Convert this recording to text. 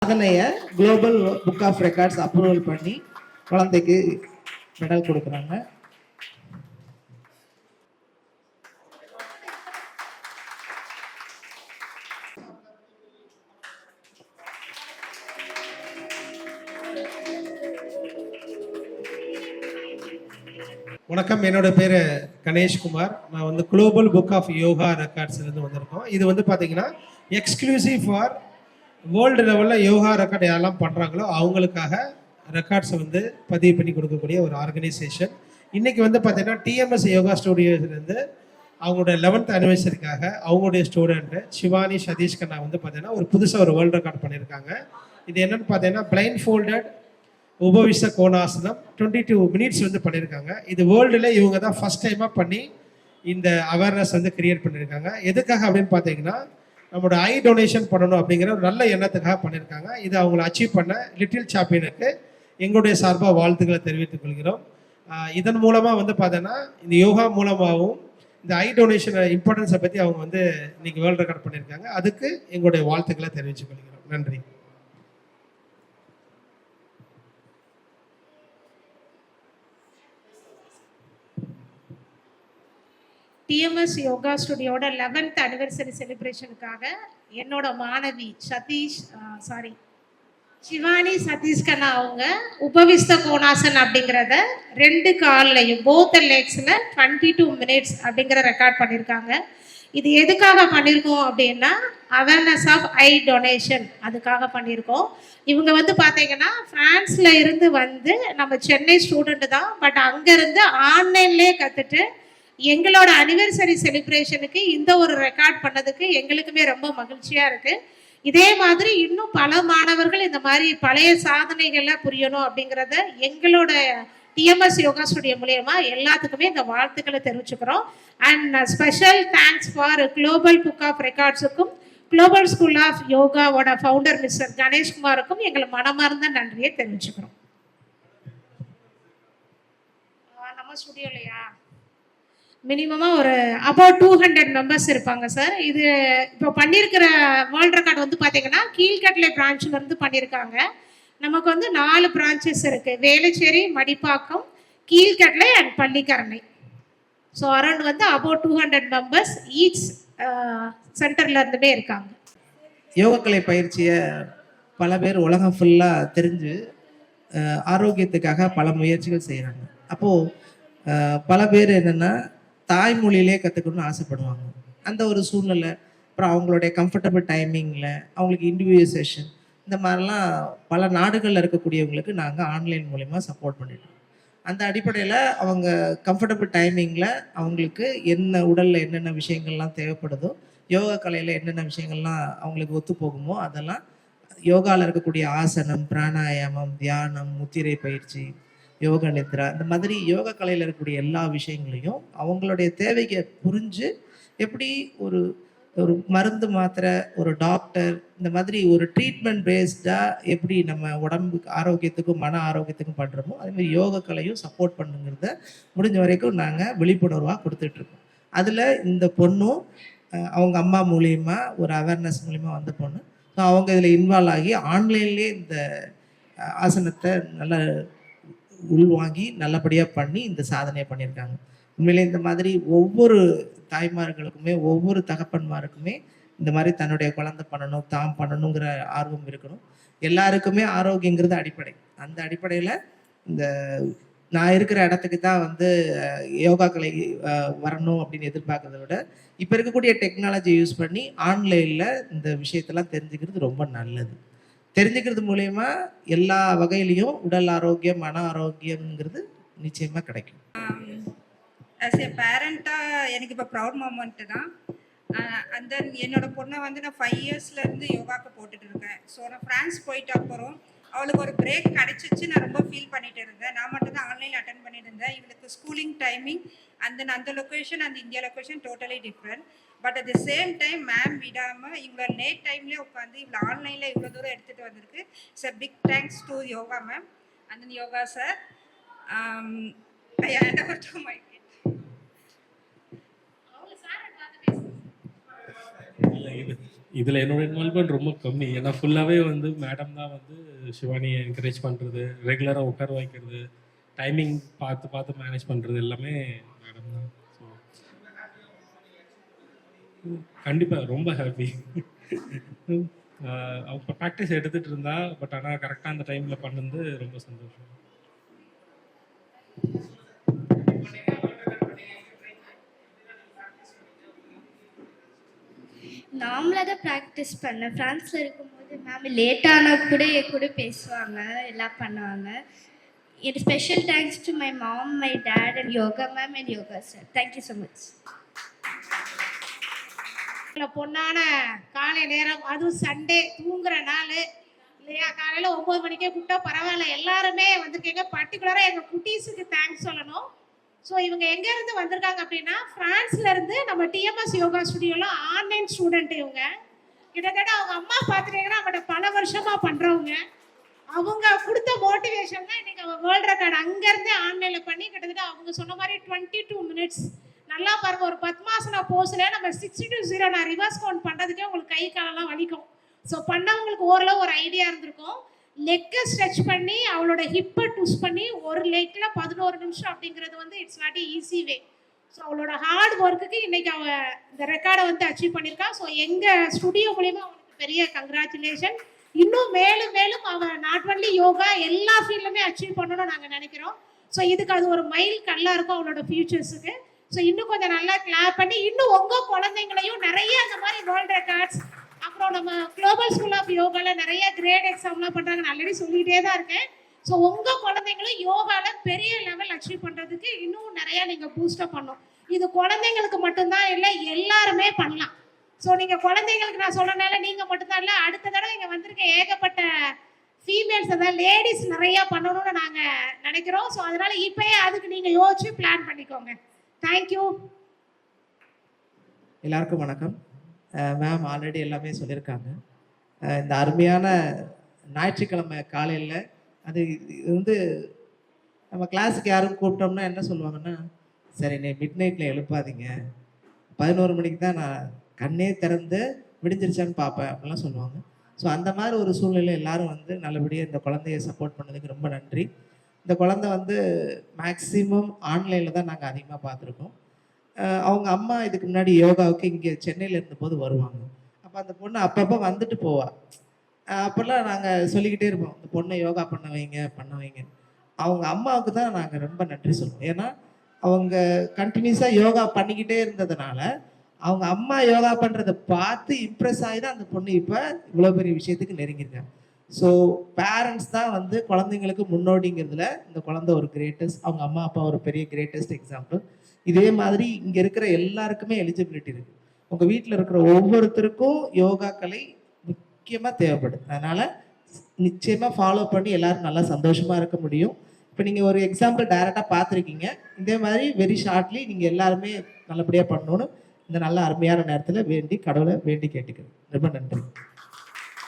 சாதனையை global book of records approval பண்ணி குழந்தைக்கு மெடல் கொடுக்குறாங்க. வணக்கம், என்னோட பேர் கணேஷ்குமார். நான் வந்து குளோபல் புக் ஆஃப் யோகா ரெக்கார்ட்ஸ்லேருந்து வந்திருக்கோம். இது வந்து பார்த்தீங்கன்னா எக்ஸ்க்ளூசிவ் ஃபார் வேர்ல்டு லெவலில் யோகா ரெக்கார்ட் யாரெல்லாம் பண்ணுறாங்களோ அவங்களுக்காக ரெக்கார்ட்ஸை வந்து பதிவு பண்ணி கொடுக்கக்கூடிய ஒரு ஆர்கனைசேஷன். இன்றைக்கி வந்து பார்த்தீங்கன்னா டிஎம்எஸ் யோகா ஸ்டுடியோஸ்லேருந்து அவங்களோட 11th அனிவர்சரிக்காக அவங்களுடைய ஸ்டூடெண்ட்டு சிவானி சதீஷ் கண்ணா வந்து பார்த்தீங்கன்னா ஒரு புதுசாக ஒரு வேர்ல்டு ரெக்கார்ட் பண்ணியிருக்காங்க. இது என்னென்னு பார்த்தீங்கன்னா பிளைண்ட் ஃபோல்டட் உபவிச கோணாசனம் 22 மினிட்ஸ் வந்து பண்ணியிருக்காங்க. இது வேர்ல்டில் இவங்க தான் ஃபஸ்ட் டைமாக பண்ணி இந்த அவேர்னஸ் வந்து கிரியேட் பண்ணியிருக்காங்க. எதுக்காக அப்படின்னு பார்த்தீங்கன்னா நம்மளோட ஐ டொனேஷன் பண்ணணும் அப்படிங்கிற ஒரு நல்ல எண்ணத்துக்காக பண்ணியிருக்காங்க. இது அவங்களை அச்சீவ் பண்ண லிட்டில் சாம்பியனுக்கு எங்களுடைய சார்பாக வாழ்த்துக்களை தெரிவித்துக் கொள்கிறோம். இதன் மூலமாக வந்து பார்த்தீங்கன்னா இந்த யோகா மூலமாகவும் இந்த ஐ டொனேஷன் இம்பார்ட்டன்ஸை பற்றி அவங்க வந்து இன்னைக்கு வேர்ல்டு ரெக்கார்ட் பண்ணியிருக்காங்க. அதுக்கு எங்களுடைய வாழ்த்துக்களை தெரிவித்துக் கொள்கிறோம். நன்றி. டிஎம்எஸ் யோகா ஸ்டுடியோட 11th அனிவர்சரி செலிப்ரேஷனுக்காக என்னோட மாணவி சிவானி சதீஷ் கண்ணா அவங்க உபவிஸ்த கோணாசன் அப்படிங்கிறத 2 கால்லையும் போத் லெக்ஸில் 22 மினிட்ஸ் அப்படிங்கிற ரெக்கார்ட் பண்ணியிருக்காங்க. இது எதுக்காக பண்ணியிருக்கோம் அப்படின்னா அவேர்னஸ் ஆஃப் ஐ டொனேஷன் அதுக்காக பண்ணியிருக்கோம். இவங்க வந்து பார்த்தீங்கன்னா ஃப்ரான்ஸில் இருந்து வந்து நம்ம சென்னை ஸ்டூடெண்ட்டு தான், பட் அங்கேருந்து ஆன்லைன்லேயே கற்றுட்டு எங்களோட அனிவர்சரி செலிப்ரேஷனுக்கு இந்த ஒரு ரெக்கார்ட் பண்ணதுக்கு எங்களுக்குமே ரொம்ப மகிழ்ச்சியாக இருக்குது. இதே மாதிரி இன்னும் பல மாணவர்கள் இந்த மாதிரி பழைய சாதனைகளை புரியணும் அப்படிங்கிறத எங்களோட டிஎம்எஸ் யோகா ஸ்டுடியோ மூலயமா எல்லாத்துக்குமே இந்த வாழ்த்துக்களை தெரிவிச்சுக்கிறோம். And special thanks for global book of ரெக்கார்ட்ஸுக்கும் குளோபல் ஸ்கூல் ஆஃப் யோகாவோட ஃபவுண்டர் மிஸ்டர் கணேஷ்குமாருக்கும் எங்களை மனமார்ந்த நன்றியை தெரிவிச்சுக்கிறோம். நம்ம ஸ்டுடியோலையா மினிமமாக ஒரு அபவுட் 200 மெம்பர்ஸ் இருப்பாங்க சார். இது இப்போ பண்ணியிருக்கிற வேர்ல்ட் ரெக்கார்ட் வந்து பார்த்தீங்கன்னா கீழ்கட்டளை பிரான்ச்சிலேருந்து பண்ணியிருக்காங்க. நமக்கு வந்து 4 பிரான்ச்சஸ் இருக்குது: Velachery, Madipakkam, Keelkattalai and Pallikaranai. So around வந்து அபவுட் 200 மெம்பர்ஸ் ஈச் சென்டர்லேருந்துமே இருக்காங்க. யோகக்கலை பயிற்சியை பல பேர் உலகம் ஃபுல்லாக தெரிஞ்சு ஆரோக்கியத்துக்காக பல முயற்சிகள் செய்கிறாங்க. அப்போது பல பேர் என்னென்னா தாய்மொழியிலே கற்றுக்கணும்னு ஆசைப்படுவாங்க. அந்த ஒரு சூழ்நிலை, அப்புறம் அவங்களுடைய கம்ஃபர்டபுள் டைமிங்கில் அவங்களுக்கு இண்டிவிஜுவல் செஷன் இந்த மாதிரிலாம் பல நாடுகளில் இருக்கக்கூடியவங்களுக்கு நாங்கள் ஆன்லைன் மூலிமா சப்போர்ட் பண்ணிட்டோம். அந்த அடிப்படையில் அவங்க கம்ஃபர்டபுள் டைமிங்கில் அவங்களுக்கு என்ன உடலில் என்னென்ன விஷயங்கள்லாம் தேவைப்படுதோ, யோகா கலையில் என்னென்ன விஷயங்கள்லாம் அவங்களுக்கு ஒத்து போகுமோ அதெல்லாம் யோகாவில் இருக்கக்கூடிய ஆசனம், பிராணாயாமம், தியானம், முத்திரை பயிற்சி, யோக நித்ரா, இந்த மாதிரி யோக கலையில் இருக்கக்கூடிய எல்லா விஷயங்களையும் அவங்களுடைய தேவையை புரிஞ்சு எப்படி ஒரு ஒரு மருந்து மாத்திரை, ஒரு டாக்டர், இந்த மாதிரி ஒரு ட்ரீட்மெண்ட் பேஸ்டாக எப்படி நம்ம உடம்புக்கு ஆரோக்கியத்துக்கும் மன ஆரோக்கியத்துக்கும் பண்ணுறோமோ அதேமாதிரி யோக கலையும் சப்போர்ட் பண்ணுங்கிறத முடிஞ்ச வரைக்கும் நாங்கள் விழிப்புணர்வாக கொடுத்துட்ருக்கோம். அதில் இந்த பொண்ணும் அவங்க அம்மா மூலியமா ஒரு அவேர்னஸ் மூலிமா வந்த பொண்ணு. ஸோ அவங்க இதில் இன்வால்வ் ஆகி ஆன்லைன்லேயே இந்த ஆசனத்தை நல்லா உள்வாங்கி நல்லபடியாக பண்ணி இந்த சாதனையை பண்ணியிருக்காங்க. உண்மையிலே இந்த மாதிரி ஒவ்வொரு தாய்மார்களுக்குமே ஒவ்வொரு தகப்பன்மாருக்குமே இந்த மாதிரி தன்னுடைய குழந்தை பண்ணணும், தாம் பண்ணணுங்கிற ஆர்வம் இருக்கணும். எல்லாருக்குமே ஆரோக்கியங்கிறது அடிப்படை. அந்த அடிப்படையில் இந்த நான் இருக்கிற இடத்துக்கு தான் வந்து யோகா கலை வரணும் அப்படின்னு எதிர்பார்க்கறத விட இப்போ இருக்கக்கூடிய டெக்னாலஜி யூஸ் பண்ணி ஆன்லைனில் இந்த விஷயத்தெல்லாம் தெரிஞ்சுக்கிறது ரொம்ப நல்லது. தெரிஞ்சுக்கிறது மூலயமா எல்லா வகையிலையும் உடல் ஆரோக்கியம், மன ஆரோக்கியம்ங்கிறது நிச்சயமாக கிடைக்கும். ஆஸ் ஏ பேரண்ட்டாக எனக்கு இப்போ ப்ரௌட் மூமெண்ட்டு தான். அண்ட் தென் என்னோட பொண்ணை வந்து நான் 5 இயர்ஸ்லேருந்து யோகாவுக்கு போட்டுட்டு இருக்கேன். ஸோ நான் ஃப்ரான்ஸ் போயிட்டு அப்புறம் அவளுக்கு ஒரு பிரேக் கிடச்சிச்சு. நான் ரொம்ப ஃபீல் பண்ணிட்டு இருந்தேன். நான் மட்டும் தான் ஆன்லைனில் அட்டன் பண்ணிட்டு இருந்தேன். இவளுக்கு ஸ்கூலிங் டைமிங் அண்ட் தென் அந்த லொக்கேஷன் அந்த India location totally different. But at the same time ma'am விடாமல் இவங்களோட லேட் டைம்லேயே உட்காந்து இவ்வளோ ஆன்லைனில் இவ்வளோ தூரம் எடுத்துகிட்டு வந்திருக்கு. It's a big thanks to yoga ma'am and then yoga sir. I hand over to my kid. அவங்க சார் இதில் என்னோட இன்வால்வ்மெண்ட் ரொம்ப கம்மி. ஏன்னா ஃபுல்லாகவே வந்து மேடம் தான் வந்து சிவானியை என்கரேஜ் பண்ணுறது, ரெகுலராக உட்கார வைக்கிறது, டைமிங் பார்த்து பார்த்து மேனேஜ் பண்ணுறது எல்லாமே மேடம் தான். ஸோ கண்டிப்பாக ரொம்ப ஹாப்பி. அவங்க ப்ராக்டிஸ் எடுத்துகிட்டு இருந்தா, பட் ஆனால் கரெக்டாக அந்த டைமில் பண்ணது ரொம்ப சந்தோஷம். நார்மலாக தான் ப்ராக்டிஸ் பண்ணேன். ஃப்ரான்ஸில் இருக்கும்போது மேம் லேட்டான கூட என் கூட பேசுவாங்க, எல்லாம் பண்ணுவாங்க. இது special thanks to my mom, my dad and yoga ma'am and yoga sir. Thank you so much. பொண்ணான காலை நேரம், அதுவும் சண்டே தூங்குற நாள் இல்லையா, காலையில் 9 மணிக்கே கூப்பிட்டா பரவாயில்ல, எல்லாருமே வந்திருக்கீங்க. பர்டிகுலராக எங்கள் குட்டீஸுக்கு தேங்க்ஸ் சொல்லணும். ஸோ இவங்க எங்கேருந்து வந்திருக்காங்க அப்படின்னா, ஃப்ரான்ஸ்லேருந்து நம்ம டிஎம்எஸ் யோகா ஸ்டுடியோவில் ஆன்லைன் ஸ்டூடெண்ட். இவங்க கிட்டத்தட்ட அவங்க அம்மா பார்த்துட்டீங்கன்னா அவங்கள்ட்ட பல வருஷமாக பண்ணுறவங்க. அவங்க கொடுத்த மோட்டிவேஷன் தான் இன்றைக்கி அவங்க வேர்ல்டு ரெக்கார்டு அங்கேருந்தே ஆன்லைனில் பண்ணி கிட்டத்தட்ட அவங்க சொன்ன மாதிரி 22 மினிட்ஸ். நல்லா பாருங்க, ஒரு பத்மாசனா போஸில் நம்ம 60 to 0 நான் ரிவர்ஸ் கவுண்ட் பண்ணுறதுக்கே உங்களுக்கு கை காலெல்லாம் வலிக்கும். ஸோ பண்ணவங்களுக்கு ஓரளவு ஒரு ஐடியா இருந்திருக்கும். லெக்கை ஸ்ட்ரெச் பண்ணி அவளோட ஹிப்பை ட்விஸ்ட் பண்ணி ஒரு லெக்கில் 11 நிமிஷம் அப்படிங்கிறது வந்து it's not easy way. So அவளோட ஹார்ட் ஒர்க்குக்கு இன்றைக்கி அவள் இந்த ரெக்கார்டை வந்து அச்சீவ் பண்ணியிருக்கா. ஸோ எங்கள் ஸ்டுடியோ மூலிமா அவனுக்கு பெரிய கங்க்ராச்சுலேஷன். இன்னும் மேலும் மேலும் அவள் நாட் ஒன்லி யோகா எல்லா ஃபீல்டுமே அச்சீவ் பண்ணணும்னு நாங்கள் நினைக்கிறோம். ஸோ இதுக்கு அது ஒரு மைல் கல்லாக இருக்கும் அவளோட ஃபியூச்சர்ஸுக்கு. ஸோ இன்னும் கொஞ்சம் நல்லா கிளாப் பண்ணி இன்னும் உங்கள் குழந்தைங்களையும் நிறைய அந்த மாதிரி வேர்ல்டு ரெக்கார்ட்ஸ், அப்புறம் நம்ம குளோபல் ஸ்கூல் ஆஃப் யோகாவில் நிறைய கிரேட் எக்ஸாம்லாம் பண்ணுறாங்க, நான் ஆல்ரெடி சொல்லிகிட்டே தான் இருக்கேன். ஸோ உங்கள் குழந்தைங்களும் யோகாவில் பெரிய லெவல் அச்சீவ் பண்ணுறதுக்கு இன்னும் நிறையா நீங்கள் பூஸ்டப் பண்ணணும். இது குழந்தைங்களுக்கு மட்டும்தான் இல்லை, எல்லாருமே பண்ணலாம். ஸோ நீங்கள் குழந்தைங்களுக்கு நான் சொல்கிறனால நீங்கள் மட்டும்தான் இல்லை, அடுத்த தடவை இங்கே வந்திருக்க ஏகப்பட்ட ஃபீமேல்ஸ், அதாவது லேடிஸ் நிறையா பண்ணணும்னு நாங்கள் நினைக்கிறோம். ஸோ அதனால் இப்போயே அதுக்கு நீங்கள் யோசிச்சு பிளான் பண்ணிக்கோங்க. தேங்க்யூ. எல்லாருக்கும் வணக்கம். மேம் ஆல்ரெடி எல்லாமே சொல்லியிருக்காங்க. இந்த அருமையான ஞாயிற்றுக்கிழமை காலையில் அது வந்து நம்ம கிளாஸுக்கு யாரும் கூப்பிட்டோம்னா என்ன சொல்லுவாங்கன்னா, சரி நீ மிட் நைட்டில் எழுப்பாதீங்க, 11 மணிக்கு தான் நான் கண்ணே திறந்து விடிஞ்சிருச்சான்னு பார்ப்பேன் அப்படிலாம் சொல்லுவாங்க. ஸோ அந்த மாதிரி ஒரு சூழ்நிலை எல்லாரும் வந்து நல்லபடியாக இந்த குழந்தைய சப்போர்ட் பண்ணதுக்கு ரொம்ப நன்றி. இந்த குழந்தை வந்து மேக்ஸிமம் ஆன்லைனில் தான் நாங்கள் அதிகமாக பார்த்துருக்கோம். அவங்க அம்மா இதுக்கு முன்னாடி யோகாவுக்கு இங்கே சென்னையில் இருந்தபோது வருவாங்க. அப்போ அந்த பொண்ணு அப்பப்போ வந்துட்டு போவாள். அப்போல்லாம் நாங்கள் சொல்லிக்கிட்டே இருப்போம், இந்த பொண்ணை யோகா பண்ண வைங்க. அவங்க அம்மாவுக்கு தான் நாங்கள் ரொம்ப நன்றி சொல்லுவோம். ஏன்னா அவங்க கண்டினியூஸாக யோகா பண்ணிக்கிட்டே இருந்ததுனால அவங்க அம்மா யோகா பண்ணுறதை பார்த்து இம்ப்ரெஸ் ஆகி தான் அந்த பொண்ணு இப்போ இவ்வளோ பெரிய விஷயத்துக்கு நெருங்கியிருக்காங்க. ஸோ பேரண்ட்ஸ் தான் வந்து குழந்தைங்களுக்கு முன்னோடிங்கிறதுல இந்த குழந்தை ஒரு கிரேட்டஸ்ட், அவங்க அம்மா அப்பா ஒரு பெரிய கிரேட்டஸ்ட் எக்ஸாம்பிள். இதே மாதிரி இங்கே இருக்கிற எல்லாருக்குமே எலிஜிபிலிட்டி இருக்குது. உங்கள் வீட்டில் இருக்கிற ஒவ்வொருத்தருக்கும் யோகா கலை முக்கியமாக தேவைப்படுது. அதனால் நிச்சயமாக ஃபாலோ பண்ணி எல்லோரும் நல்லா சந்தோஷமாக இருக்க முடியும். இப்போ நீங்கள் ஒரு எக்ஸாம்பிள் டைரெக்டாக பார்த்துருக்கீங்க. இதே மாதிரி வெரி ஷார்ட்லி நீங்கள் எல்லாருமே நல்லபடியாக பண்ணணும்னு இந்த நல்ல அருமையான நேரத்தில் வேண்டி கடவுளை வேண்டி கேட்டுக்கிறேன். ரொம்ப நன்றி.